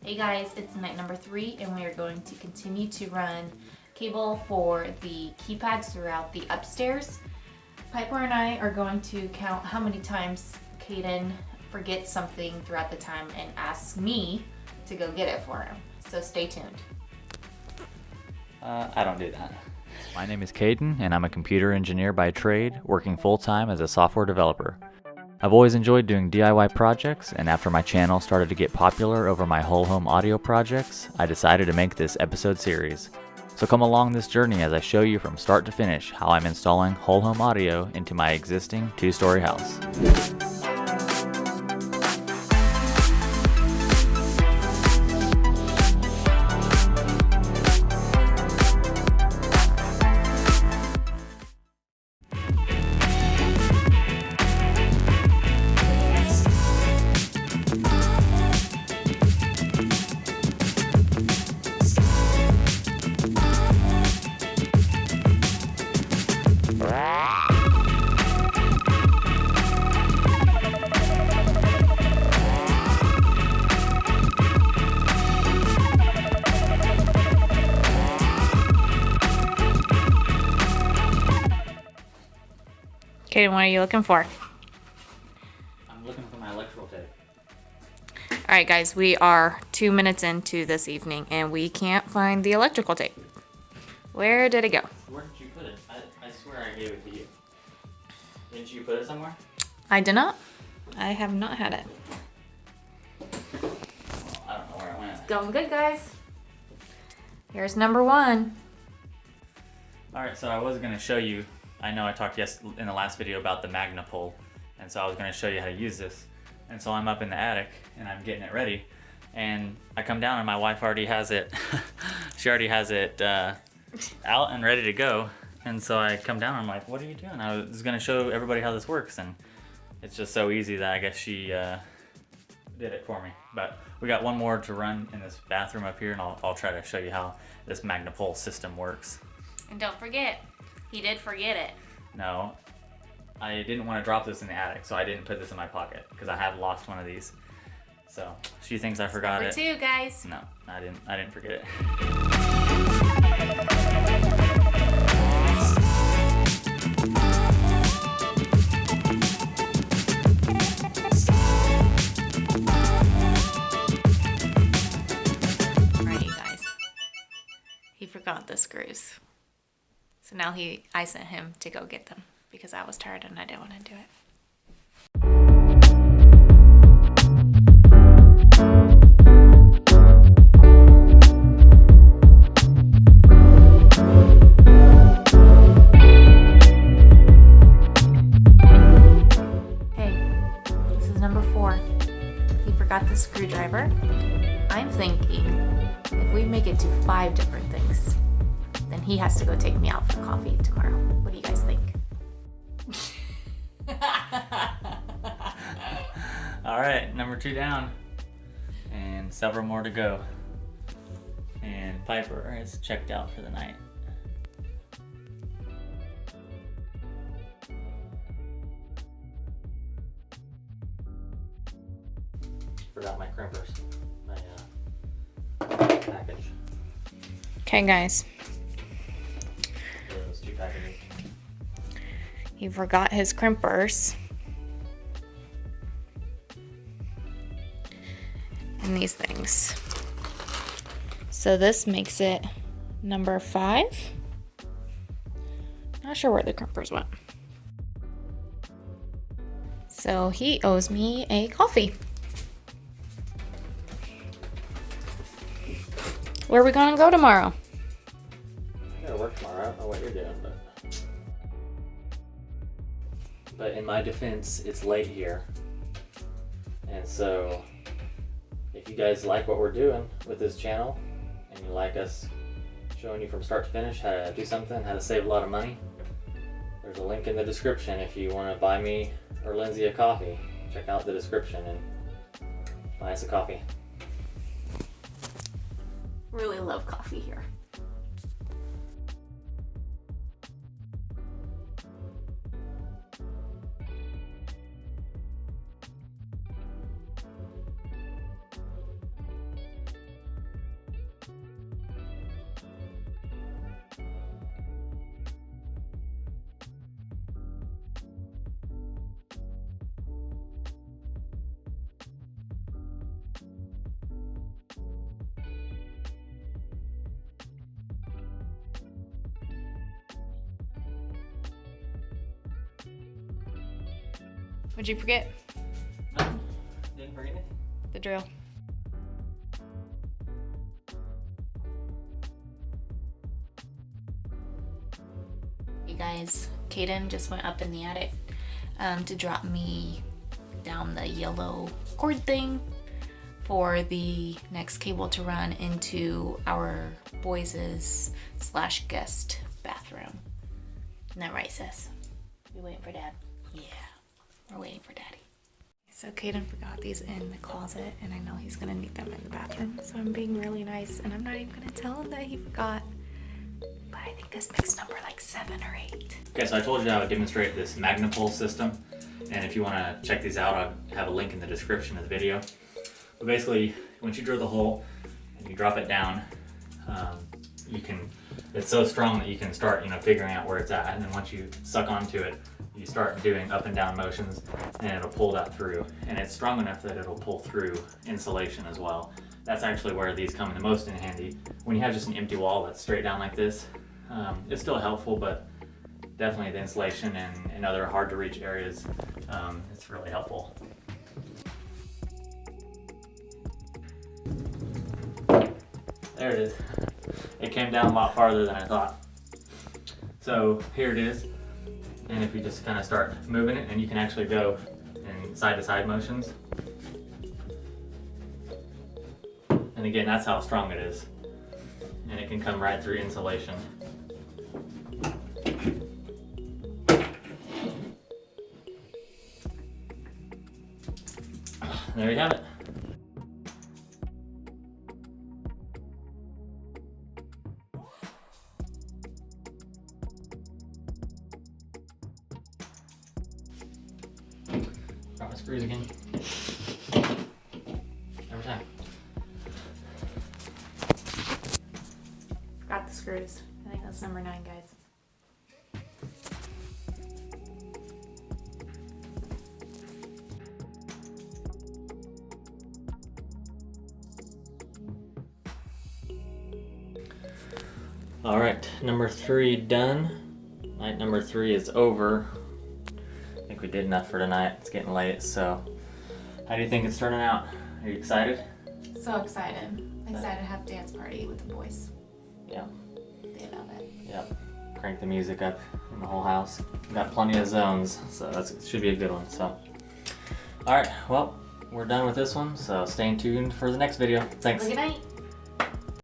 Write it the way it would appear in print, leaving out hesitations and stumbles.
Hey guys, it's night number 3 and we are going to continue to run cable for the keypads throughout the upstairs. Piper and I are going to count how many times Caden forgets something throughout the time and asks me to go get it for him. So stay tuned. I don't do that. My name is Caden and I'm a computer engineer by trade, working full-time as a software developer. I've always enjoyed doing DIY projects, and after my channel started to get popular over my whole home audio projects, I decided to make this episode series. So come along this journey as I show you from start to finish how I'm installing whole home audio into my existing 2-story house. Caden, what are you looking for? I'm looking for my electrical tape. Alright guys, we are 2 minutes into this evening and we can't find the electrical tape. Where did it go? Where did you put it? I swear I gave it to you. Didn't you put it somewhere? I did not. I have not had it. Well, I don't know where it went. It's going good, guys. Here's number 1. Alright, so I was going to show you, I know I talked in the last video about the magnapull, and so I was going to show you how to use this. And so I'm up in the attic and I'm getting it ready, and I come down and my wife already has it, she already has it out and ready to go. And so I come down and I'm like, what are you doing? I was going to show everybody how this works, and it's just so easy that I guess she did it for me. But we got one more to run in this bathroom up here, and I'll try to show you how this magnapull system works. And don't forget, he did forget it. No, I didn't want to drop this in the attic, so I didn't put this in my pocket because I have lost one of these. So she thinks I forgot it. Number 2, guys. No, I didn't forget it. Alright, you guys. He forgot the screws. So now I sent him to go get them because I was tired and I didn't want to do it. Hey, this is number 4. He forgot the screwdriver. I'm thinking if we make it to 5 different things, then he has to go take me out for coffee tomorrow. What do you guys think? All right, number 2 down, and several more to go. And Piper is checked out for the night. Forgot my crimpers, my package. Okay, guys. Those 2 packages. He forgot his crimpers. And these things. So this makes it number 5. Not sure where the crimpers went. So he owes me a coffee. Where are we gonna go tomorrow? I gotta work tomorrow. I don't know what you're doing, but in my defense, it's late here, and so if you guys like what we're doing with this channel and you like us showing you from start to finish how to do something, how to save a lot of money, there's a link in the description if you want to buy me or Lindsay a coffee. Check out the description and buy us a coffee. Really love coffee here. What'd you forget? No, didn't forget it. The drill. Hey guys, Kaden just went up in the attic to drop me down the yellow cord thing for the next cable to run into our boys' / guest bathroom. Isn't that right, sis? We waiting for Dad? Yeah, we're waiting for Daddy. So Kaden forgot these in the closet, and I know he's gonna need them in the bathroom, so I'm being really nice, and I'm not even gonna tell him that he forgot. But I think this makes number like 7 or 8. Okay, so I told you I would demonstrate this magnapull system, and if you want to check these out, I'll have a link in the description of the video. But basically, once you drill the hole and you drop it down, it's so strong that you can start, figuring out where it's at, and then once you suck onto it, you start doing up and down motions, and it'll pull that through. And it's strong enough that it'll pull through insulation as well. That's actually where these come in the most in handy. When you have just an empty wall that's straight down like this, it's still helpful, but definitely the insulation and other hard to reach areas, it's really helpful. There it is. It came down a lot farther than I thought. So here it is. And if you just kind of start moving it, and you can actually go in side to side motions. And again, that's how strong it is. And it can come right through insulation. There you have it. Drop my screws again. Every time. Forgot the screws. I think that's number 9, guys. All right, number 3 done. Night number 3 is over. I think we did enough for tonight. It's getting late, so how do you think it's turning out? Are you excited? So excited. Excited to have dance party with the boys. Yeah. They love it. Yep. Crank the music up in the whole house. Got plenty of zones, so that should be a good one. So, all right, well, we're done with this one, so stay tuned for the next video. Thanks. Good night.